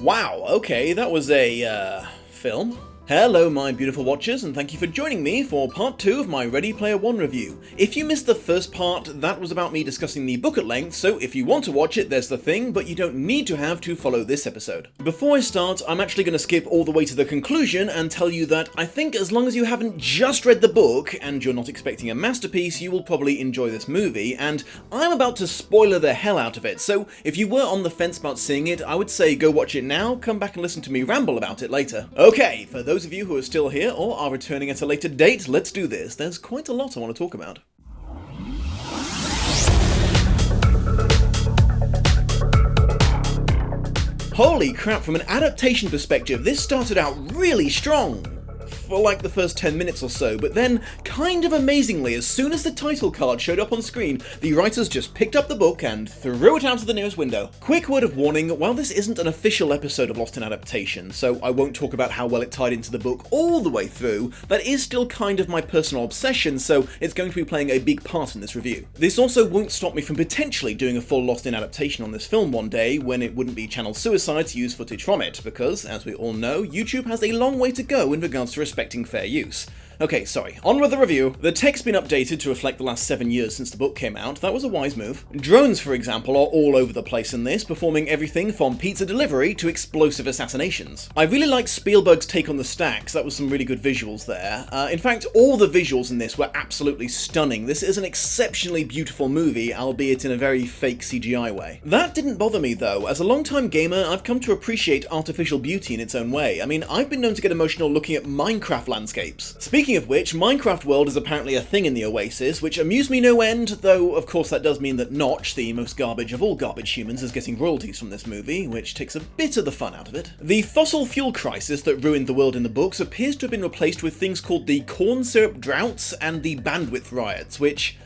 Wow, okay, that was a, film. Hello my beautiful watchers, and thank you for joining me for part 2 of my Ready Player One review. If you missed the first part, that was about me discussing the book at length, so if you want to watch it, there's the thing, but you don't need to have to follow this episode. Before I start, I'm actually going to skip all the way to the conclusion and tell you that I think as long as you haven't just read the book, and you're not expecting a masterpiece, you will probably enjoy this movie, and I'm about to spoiler the hell out of it, so if you were on the fence about seeing it, I would say go watch it now, come back and listen to me ramble about it later. Okay, for those of you who are still here or are returning at a later date, let's do this. There's quite a lot I want to talk about. Holy crap, from an adaptation perspective, this started out really strong. For like the first 10 minutes or so, but then, kind of amazingly, as soon as the title card showed up on screen, the writers just picked up the book and threw it out of the nearest window. Quick word of warning, while this isn't an official episode of Lost in Adaptation, so I won't talk about how well it tied into the book all the way through, that is still kind of my personal obsession, so it's going to be playing a big part in this review. This also won't stop me from potentially doing a full Lost in Adaptation on this film one day, when it wouldn't be channel suicide to use footage from it, because, as we all know, YouTube has a long way to go in regards to respecting fair use. Okay, sorry, on with the review. The tech's been updated to reflect the last 7 years since the book came out. That was a wise move. Drones, for example, are all over the place in this, performing everything from pizza delivery to explosive assassinations. I really liked Spielberg's take on the stacks. That was some really good visuals there. In fact, all the visuals in this were absolutely stunning. This is an exceptionally beautiful movie, albeit in a very fake CGI way. That didn't bother me though. As a long-time gamer, I've come to appreciate artificial beauty in its own way. I mean, I've been known to get emotional looking at Minecraft landscapes. Speaking of which, Minecraft World is apparently a thing in the Oasis, which amused me no end, though of course that does mean that Notch, the most garbage of all garbage humans, is getting royalties from this movie, which takes a bit of the fun out of it. The fossil fuel crisis that ruined the world in the books appears to have been replaced with things called the corn syrup droughts and the bandwidth riots, which...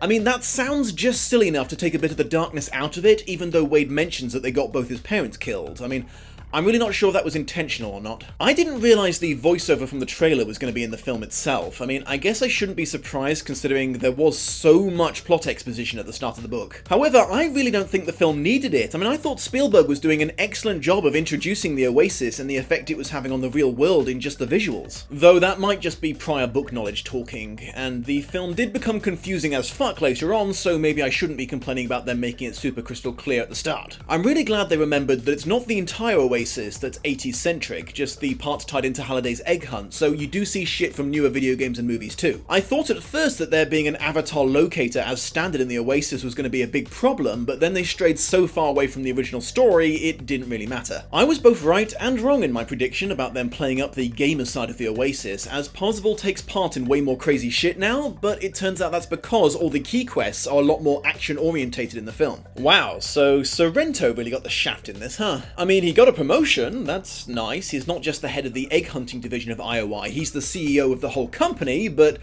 I mean, that sounds just silly enough to take a bit of the darkness out of it, even though Wade mentions that they got both his parents killed. I mean, I'm really not sure if that was intentional or not. I didn't realise the voiceover from the trailer was going to be in the film itself. I mean, I guess I shouldn't be surprised considering there was so much plot exposition at the start of the book. However, I really don't think the film needed it. I mean, I thought Spielberg was doing an excellent job of introducing the Oasis and the effect it was having on the real world in just the visuals. Though that might just be prior book knowledge talking, and the film did become confusing as fuck later on, so maybe I shouldn't be complaining about them making it super crystal clear at the start. I'm really glad they remembered that it's not the entire Oasis that's 80s centric, just the parts tied into Halliday's egg hunt, so you do see shit from newer video games and movies too. I thought at first that there being an avatar locator as standard in the Oasis was going to be a big problem, but then they strayed so far away from the original story, it didn't really matter. I was both right and wrong in my prediction about them playing up the gamer side of the Oasis, as Parzival takes part in way more crazy shit now, but it turns out that's because all the key quests are a lot more action-orientated in the film. Wow, so Sorrento really got the shaft in this, huh? I mean, he got a promotion, that's nice. He's not just the head of the egg hunting division of IOI, he's the CEO of the whole company, but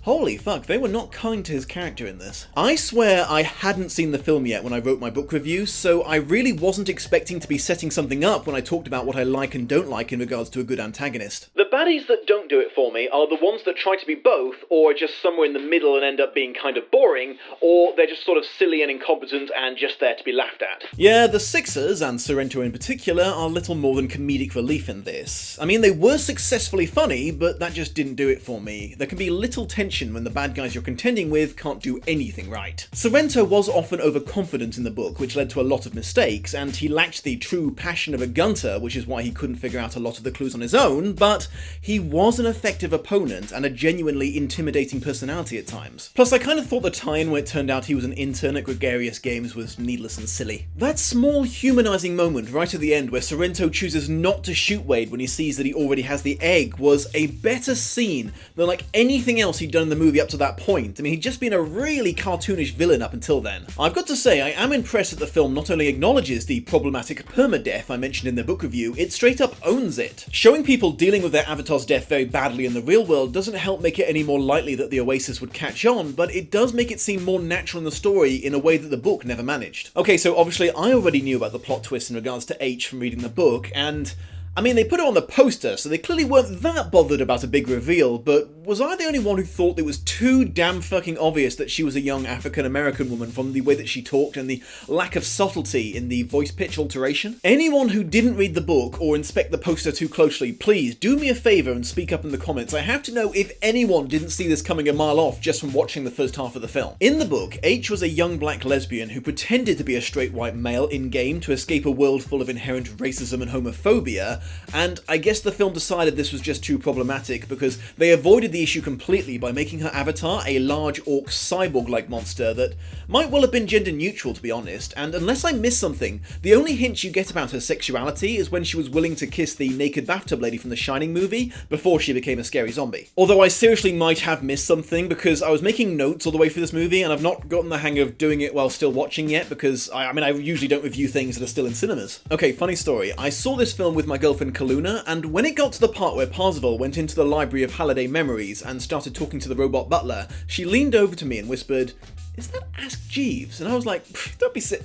holy fuck, they were not kind to his character in this. I swear I hadn't seen the film yet when I wrote my book review, so I really wasn't expecting to be setting something up when I talked about what I like and don't like in regards to a good antagonist. The baddies that don't do it for me are the ones that try to be both, or just somewhere in the middle and end up being kind of boring, or they're just sort of silly and incompetent and just there to be laughed at. Yeah, the Sixers, and Sorrento in particular, are little more than comedic relief in this. I mean, they were successfully funny, but that just didn't do it for me. There can be little tension when the bad guys you're contending with can't do anything right. Sorrento was often overconfident in the book, which led to a lot of mistakes, and he lacked the true passion of a gunter, which is why he couldn't figure out a lot of the clues on his own, but he was an effective opponent and a genuinely intimidating personality at times. Plus, I kind of thought the tie-in where it turned out he was an intern at Gregarious Games was needless and silly. That small humanizing moment right at the end where Sorrento chooses not to shoot Wade when he sees that he already has the egg was a better scene than like anything else he'd done in the movie up to that point. I mean, he'd just been a really cartoonish villain up until then. I've got to say, I am impressed that the film not only acknowledges the problematic permadeath I mentioned in the book review, it straight up owns it. Showing people dealing with their avatar's death very badly in the real world doesn't help make it any more likely that the Oasis would catch on, but it does make it seem more natural in the story in a way that the book never managed. Okay, so obviously I already knew about the plot twist in regards to H from reading the book, and I mean, they put it on the poster, so they clearly weren't that bothered about a big reveal, but was I the only one who thought it was too damn fucking obvious that she was a young African-American woman from the way that she talked and the lack of subtlety in the voice pitch alteration? Anyone who didn't read the book or inspect the poster too closely, please do me a favour and speak up in the comments. I have to know if anyone didn't see this coming a mile off just from watching the first half of the film. In the book, H was a young black lesbian who pretended to be a straight white male in-game to escape a world full of inherent racism and homophobia, and I guess the film decided this was just too problematic because they avoided the issue completely by making her avatar a large orc cyborg-like monster that might well have been gender neutral, to be honest, and unless I missed something, the only hint you get about her sexuality is when she was willing to kiss the naked bathtub lady from the Shining movie before she became a scary zombie. Although I seriously might have missed something because I was making notes all the way through this movie and I've not gotten the hang of doing it while still watching yet because I usually don't review things that are still in cinemas. Okay, funny story. I saw this film with my girlfriend Kaluna, and when it got to the part where Parzival went into the Library of Halliday Memories and started talking to the robot butler, she leaned over to me and whispered, "Is that Ask Jeeves?" And I was like, don't be sick.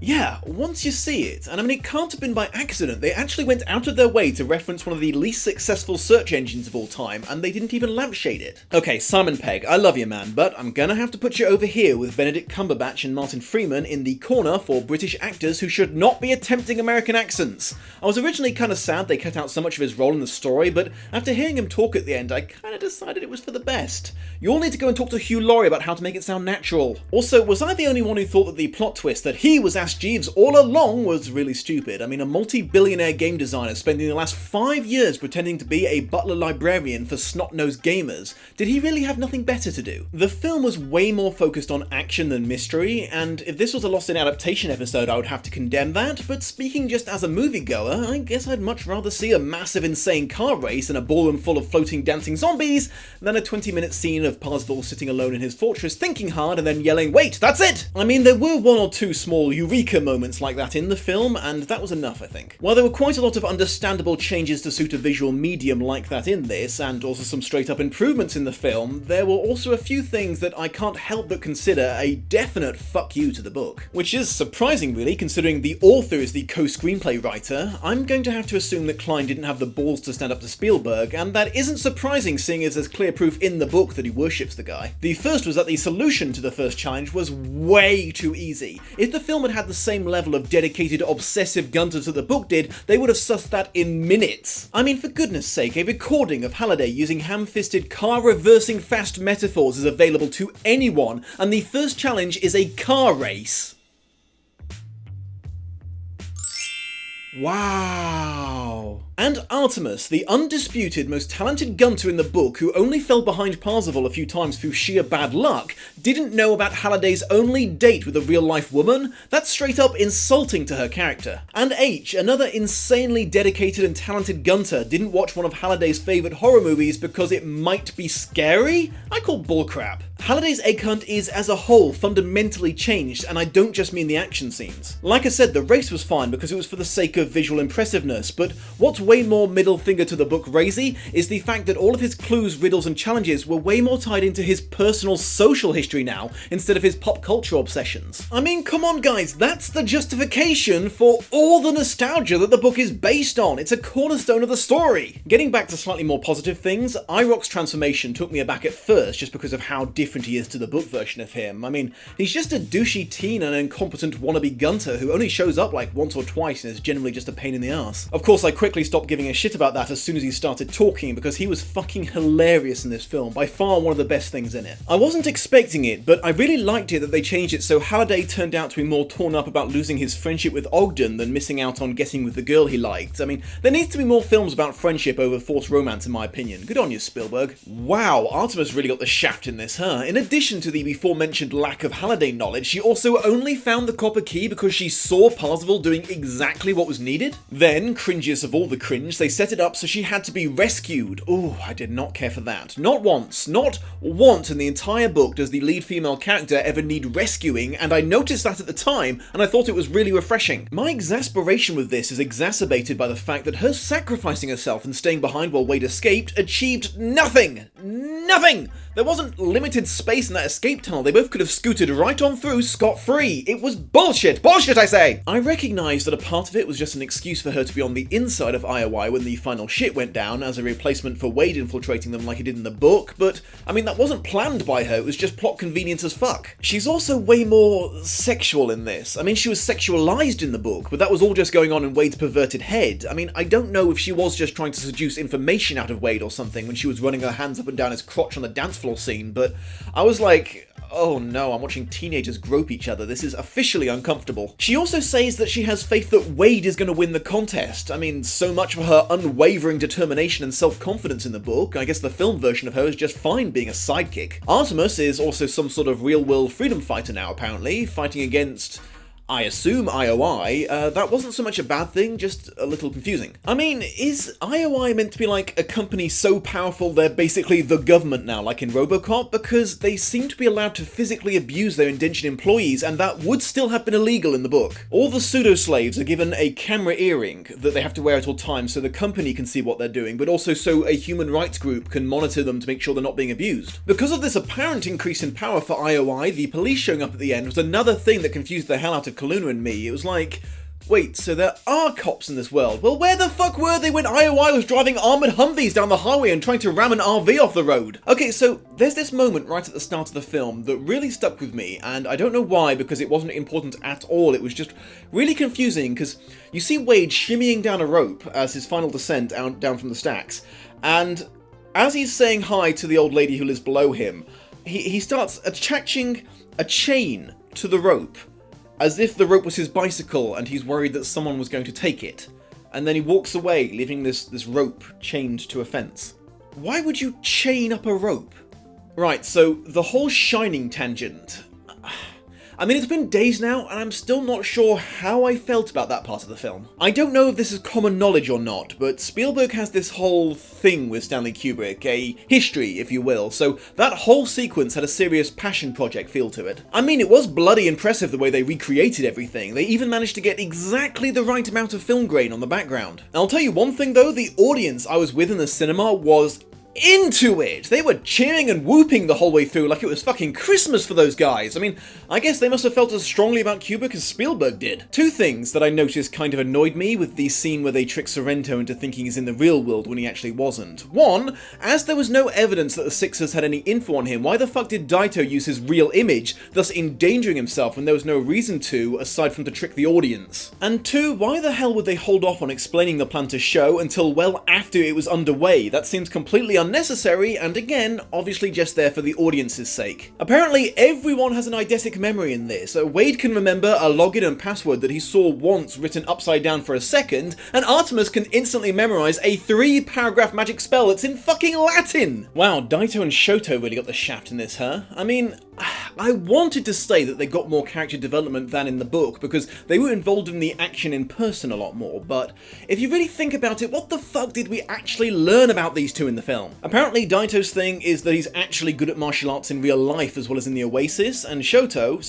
Yeah, once you see it, and I mean it can't have been by accident, they actually went out of their way to reference one of the least successful search engines of all time, and they didn't even lampshade it. Okay, Simon Pegg, I love you man, but I'm gonna have to put you over here with Benedict Cumberbatch and Martin Freeman in the corner for British actors who should not be attempting American accents. I was originally kinda sad they cut out so much of his role in the story, but after hearing him talk at the end, I kinda decided it was for the best. You all need to go and talk to Hugh Laurie about how to make it sound natural. Also, was I the only one who thought that the plot twist that he was Ask Jeeves all along was really stupid? I mean, a multi-billionaire game designer spending the last 5 years pretending to be a butler librarian for snot-nosed gamers. Did he really have nothing better to do? The film was way more focused on action than mystery, and if this was a Lost in Adaptation episode, I would have to condemn that, but speaking just as a moviegoer, I guess I'd much rather see a massive insane car race and a ballroom full of floating dancing zombies than a 20-minute scene of Parzival sitting alone in his fortress thinking hard and then yelling, "Wait, that's it!" I mean, there were one or two small eureka moments like that in the film, and that was enough, I think. While there were quite a lot of understandable changes to suit a visual medium like that in this, and also some straight-up improvements in the film, there were also a few things that I can't help but consider a definite fuck you to the book. Which is surprising, really, considering the author is the co-screenplay writer. I'm going to have to assume that Klein didn't have the balls to stand up to Spielberg, and that isn't surprising seeing as there's clear proof in the book that he worships the guy. The first was that the solution to the first challenge was way too easy. If the film had had the same level of dedicated obsessive gunter to the book did, they would have sussed that in minutes. I mean, for goodness sake, a recording of Halliday using ham-fisted car-reversing fast metaphors is available to anyone, and the first challenge is a car race. Wow. And Artemis, the undisputed most talented gunter in the book who only fell behind Parzival a few times through sheer bad luck, didn't know about Halliday's only date with a real-life woman? That's straight up insulting to her character. And H, another insanely dedicated and talented gunter, didn't watch one of Halliday's favourite horror movies because it might be scary? I call bullcrap. Halliday's egg hunt is, as a whole, fundamentally changed, and I don't just mean the action scenes. Like I said, the race was fine because it was for the sake of visual impressiveness, but what's way more middle finger to the book raisy is the fact that all of his clues, riddles and challenges were way more tied into his personal social history now, instead of his pop culture obsessions. I mean, come on guys, that's the justification for all the nostalgia that the book is based on. It's a cornerstone of the story. Getting back to slightly more positive things, Irok's transformation took me aback at first just because of how different he is to the book version of him. I mean, he's just a douchey teen and incompetent wannabe gunter who only shows up like once or twice and is generally just a pain in the ass. Of course, I quickly stopped giving a shit about that as soon as he started talking because he was fucking hilarious in this film, by far one of the best things in it. I wasn't expecting it, but I really liked it that they changed it so Halliday turned out to be more torn up about losing his friendship with Ogden than missing out on getting with the girl he liked. I mean, there needs to be more films about friendship over forced romance in my opinion. Good on you, Spielberg. Wow, Artemis really got the shaft in this, huh? In addition to the before-mentioned lack of Halliday knowledge, she also only found the copper key because she saw Parzival doing exactly what was needed? Then, cringiest of all the cringe, they set it up so she had to be rescued. Ooh, I did not care for that. Not once in the entire book does the lead female character ever need rescuing, and I noticed that at the time, and I thought it was really refreshing. My exasperation with this is exacerbated by the fact that her sacrificing herself and staying behind while Wade escaped achieved nothing! Nothing! There wasn't limited space in that escape tunnel. They both could have scooted right on through scot-free. It was bullshit. Bullshit, I say! I recognise that a part of it was just an excuse for her to be on the inside of IOI when the final shit went down as a replacement for Wade infiltrating them like he did in the book, but, I mean, that wasn't planned by her. It was just plot convenience as fuck. She's also way more sexual in this. I mean, she was sexualized in the book, but that was all just going on in Wade's perverted head. I mean, I don't know if she was just trying to seduce information out of Wade or something when she was running her hands up and down his crotch on the dance floor scene, but I was like, oh no, I'm watching teenagers grope each other. This is officially uncomfortable. She also says that she has faith that Wade is going to win the contest. I mean, so much for her unwavering determination and self-confidence in the book. I guess the film version of her is just fine being a sidekick. Artemis is also some sort of real-world freedom fighter now, apparently, fighting against, I assume, IOI. That wasn't so much a bad thing, just a little confusing. I mean, is IOI meant to be like a company so powerful they're basically the government now, like in RoboCop? Because they seem to be allowed to physically abuse their indentured employees, and that would still have been illegal in the book. All the pseudo-slaves are given a camera earring that they have to wear at all times so the company can see what they're doing, but also so a human rights group can monitor them to make sure they're not being abused. Because of this apparent increase in power for IOI, the police showing up at the end was another thing that confused the hell out of Kaluna and me. It was like, wait, so there are cops in this world. Well, where the fuck were they when IOI was driving armoured Humvees down the highway and trying to ram an RV off the road? Okay, so there's this moment right at the start of the film that really stuck with me, and I don't know why, because it wasn't important at all. It was just really confusing, because you see Wade shimmying down a rope as his final descent down from the stacks, and as he's saying hi to the old lady who lives below him, he starts attaching a chain to the rope, as if the rope was his bicycle and he's worried that someone was going to take it. And then he walks away, leaving this rope chained to a fence. Why would you chain up a rope? Right, so the whole Shining tangent. I mean, it's been days now, and I'm still not sure how I felt about that part of the film. I don't know if this is common knowledge or not, but Spielberg has this whole thing with Stanley Kubrick, a history, if you will, so that whole sequence had a serious passion project feel to it. I mean, it was bloody impressive the way they recreated everything. They even managed to get exactly the right amount of film grain on the background. And I'll tell you one thing though, the audience I was with in the cinema was into it! They were cheering and whooping the whole way through like it was fucking Christmas for those guys. I mean, I guess they must have felt as strongly about Kubrick as Spielberg did. Two things that I noticed kind of annoyed me with the scene where they trick Sorrento into thinking he's in the real world when he actually wasn't. One, as there was no evidence that the Sixers had any info on him, why the fuck did Daito use his real image, thus endangering himself when there was no reason to, aside from to trick the audience? And two, why the hell would they hold off on explaining the plan to show until well after it was underway? That seems completely unnecessary, and again, obviously just there for the audience's sake. Apparently, everyone has an eidetic memory in this. Wade can remember a login and password that he saw once written upside down for a second, and Artemis can instantly memorize a 3-paragraph magic spell that's in fucking Latin! Wow, Daito and Shoto really got the shaft in this, huh? I mean, I wanted to say that they got more character development than in the book, because they were involved in the action in person a lot more, but if you really think about it, what the fuck did we actually learn about these two in the film? Apparently, Daito's thing is that he's actually good at martial arts in real life as well as in the Oasis, and Shoto,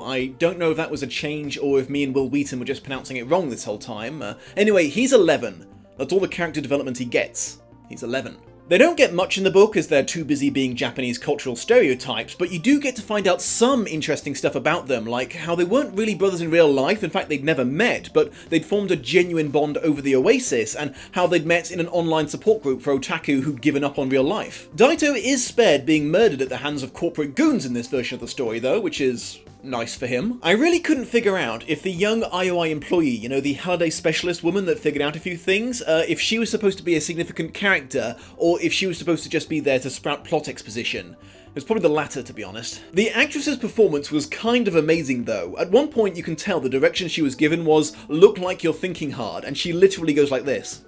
I don't know if that was a change or if me and Will Wheaton were just pronouncing it wrong this whole time. Anyway, he's 11. That's all the character development he gets. He's 11. They don't get much in the book as they're too busy being Japanese cultural stereotypes, but you do get to find out some interesting stuff about them, like how they weren't really brothers in real life, in fact they'd never met, but they'd formed a genuine bond over the Oasis, and how they'd met in an online support group for otaku who'd given up on real life. Daito is spared being murdered at the hands of corporate goons in this version of the story though, which is nice for him. I really couldn't figure out if the young IOI employee, you know, the holiday specialist woman that figured out a few things, if she was supposed to be a significant character, or if she was supposed to just be there to sprout plot exposition. It was probably the latter, to be honest. The actress's performance was kind of amazing though. At one point you can tell the direction she was given was, look like you're thinking hard, and she literally goes like this.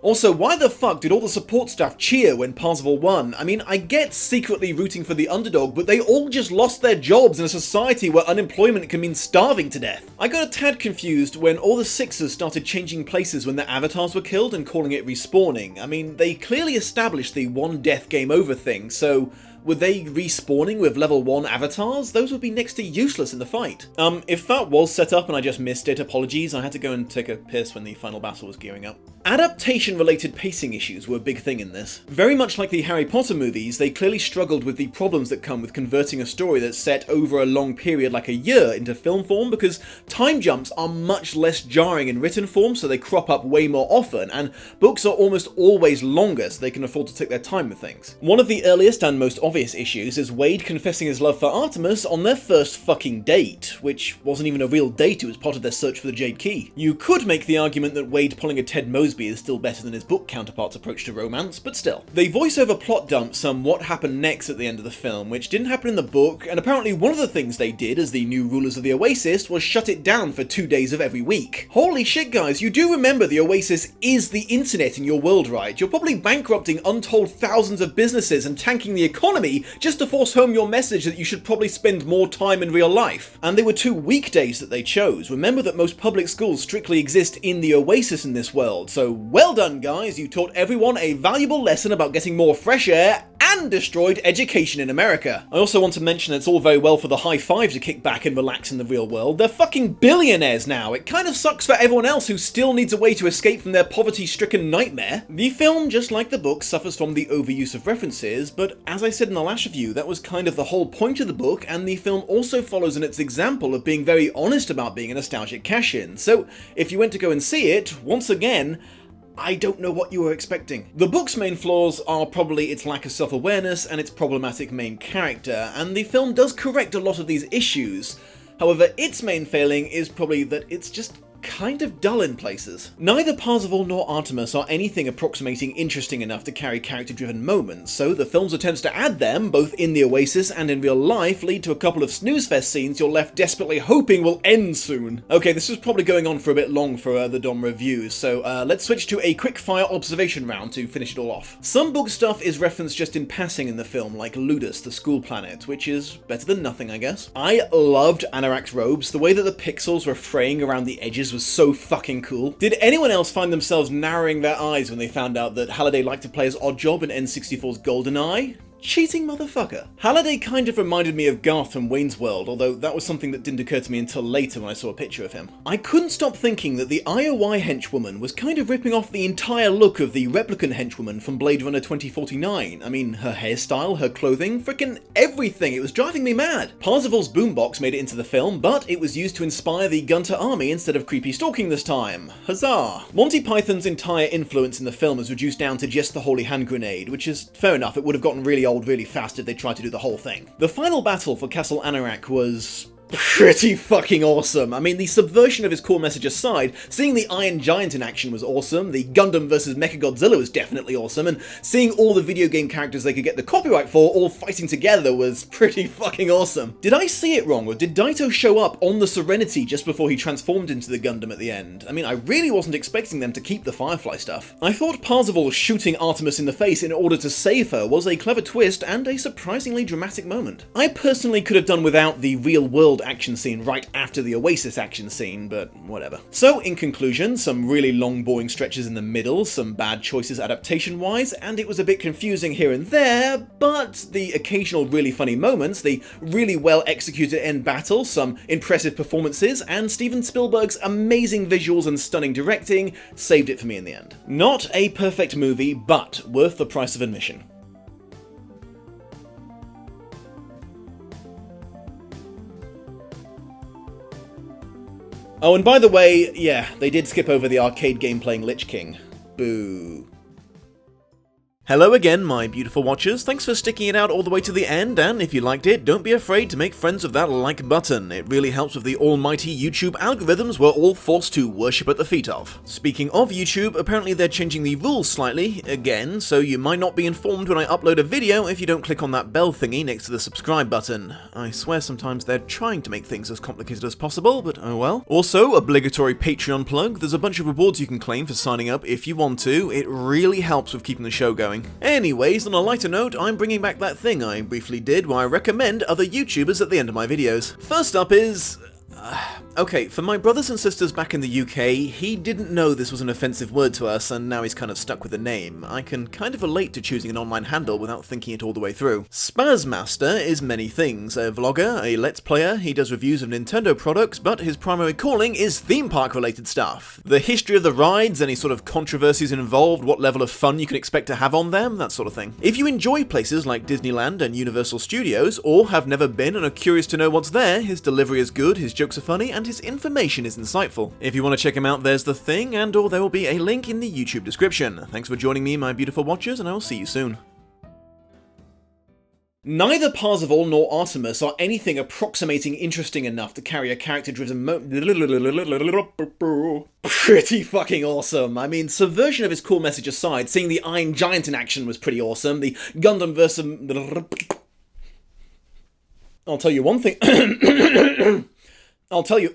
Also, why the fuck did all the support staff cheer when Parzival won? I mean, I get secretly rooting for the underdog, but they all just lost their jobs in a society where unemployment can mean starving to death. I got a tad confused when all the Sixers started changing places when their avatars were killed and calling it respawning. I mean, they clearly established the one death game over thing, so Were they respawning with level 1 avatars? Those would be next to useless in the fight. If that was set up and I just missed it, apologies, I had to go and take a piss when the final battle was gearing up. Adaptation-related pacing issues were a big thing in this. Very much like the Harry Potter movies, they clearly struggled with the problems that come with converting a story that's set over a long period like a year into film form, because time jumps are much less jarring in written form, so they crop up way more often, and books are almost always longer, so they can afford to take their time with things. One of the earliest and most obvious issues is Wade confessing his love for Artemis on their first fucking date, which wasn't even a real date, it was part of their search for the Jade Key. You could make the argument that Wade pulling a Ted Mosby is still better than his book counterpart's approach to romance, but still. They voice over plot dump some what happened next at the end of the film, which didn't happen in the book, and apparently one of the things they did as the new rulers of the Oasis was shut it down for 2 days of every week. Holy shit guys, you do remember the Oasis is the internet in your world, right? You're probably bankrupting untold thousands of businesses and tanking the economy just to force home your message that you should probably spend more time in real life. And they were 2 weekdays that they chose. Remember that most public schools strictly exist in the Oasis in this world, so well done guys, you taught everyone a valuable lesson about getting more fresh air and destroyed education in America. I also want to mention it's all very well for the high five to kick back and relax in the real world. They're fucking billionaires now. It kind of sucks for everyone else who still needs a way to escape from their poverty-stricken nightmare. The film, just like the book, suffers from the overuse of references, but as I said in the last review, that was kind of the whole point of the book, and the film also follows in its example of being very honest about being a nostalgic cash-in. So if you went to go and see it, once again, I don't know what you were expecting. The book's main flaws are probably its lack of self-awareness and its problematic main character, and the film does correct a lot of these issues. However, its main failing is probably that it's just kind of dull in places. Neither Parzival nor Artemis are anything approximating interesting enough to carry character-driven moments, so the film's attempts to add them, both in the Oasis and in real life, lead to a couple of snooze-fest scenes you're left desperately hoping will end soon. Okay, this is probably going on for a bit long for the Dom reviews, so let's switch to a quick-fire observation round to finish it all off. Some book stuff is referenced just in passing in the film, like Ludus, the school planet, which is better than nothing, I guess. I loved Anorak's robes. The way that the pixels were fraying around the edges was so fucking cool. Did anyone else find themselves narrowing their eyes when they found out that Halliday liked to play as Oddjob in N64's GoldenEye? Cheating motherfucker. Halliday kind of reminded me of Garth from Wayne's World, although that was something that didn't occur to me until later when I saw a picture of him. I couldn't stop thinking that the IOI henchwoman was kind of ripping off the entire look of the replicant henchwoman from Blade Runner 2049. I mean, her hairstyle, her clothing, frickin' everything. It was driving me mad. Parzival's boombox made it into the film, but it was used to inspire the Gunter army instead of creepy stalking this time. Huzzah! Monty Python's entire influence in the film is reduced down to just the holy hand grenade, which is fair enough. It would have gotten really old really fast if they tried to do the whole thing. The final battle for Castle Anorak was pretty fucking awesome. I mean, the subversion of his core message aside, seeing the Iron Giant in action was awesome, the Gundam vs Mechagodzilla was definitely awesome, and seeing all the video game characters they could get the copyright for all fighting together was pretty fucking awesome. Did I see it wrong, or did Daito show up on the Serenity just before he transformed into the Gundam at the end? I mean, I really wasn't expecting them to keep the Firefly stuff. I thought Parzival shooting Artemis in the face in order to save her was a clever twist and a surprisingly dramatic moment. I personally could have done without the real-world action scene right after the Oasis action scene, but whatever. So, in conclusion, some really long boring stretches in the middle, some bad choices adaptation-wise, and it was a bit confusing here and there, but the occasional really funny moments, the really well executed end battle, some impressive performances, and Steven Spielberg's amazing visuals and stunning directing saved it for me in the end. Not a perfect movie, but worth the price of admission. Oh, and by the way, yeah, they did skip over the arcade game playing Lich King. Boo. Hello again, my beautiful watchers. Thanks for sticking it out all the way to the end, and if you liked it, don't be afraid to make friends with that like button. It really helps with the almighty YouTube algorithms we're all forced to worship at the feet of. Speaking of YouTube, apparently they're changing the rules slightly, again, so you might not be informed when I upload a video if you don't click on that bell thingy next to the subscribe button. I swear sometimes they're trying to make things as complicated as possible, but oh well. Also, obligatory Patreon plug, there's a bunch of rewards you can claim for signing up if you want to. It really helps with keeping the show going. Anyways, on a lighter note, I'm bringing back that thing I briefly did where I recommend other YouTubers at the end of my videos. First up is... Okay, for my brothers and sisters back in the UK, he didn't know this was an offensive word to us, and now he's kind of stuck with the name. I can kind of relate to choosing an online handle without thinking it all the way through. Spazmaster is many things. A vlogger, a let's player, he does reviews of Nintendo products, but his primary calling is theme park related stuff. The history of the rides, any sort of controversies involved, what level of fun you can expect to have on them, that sort of thing. If you enjoy places like Disneyland and Universal Studios, or have never been and are curious to know what's there, his delivery is good, his jokes are funny, and his information is insightful. If you want to check him out, there's the thing, and or there will be a link in the YouTube description. Thanks for joining me, my beautiful watchers, and I will see you soon. Neither Parzival nor Artemis are anything approximating interesting enough to carry a character-driven pretty fucking awesome. I mean, subversion of his cool message aside, seeing the Iron Giant in action was pretty awesome. The Gundam versus... I'll tell you one thing... I'll tell you...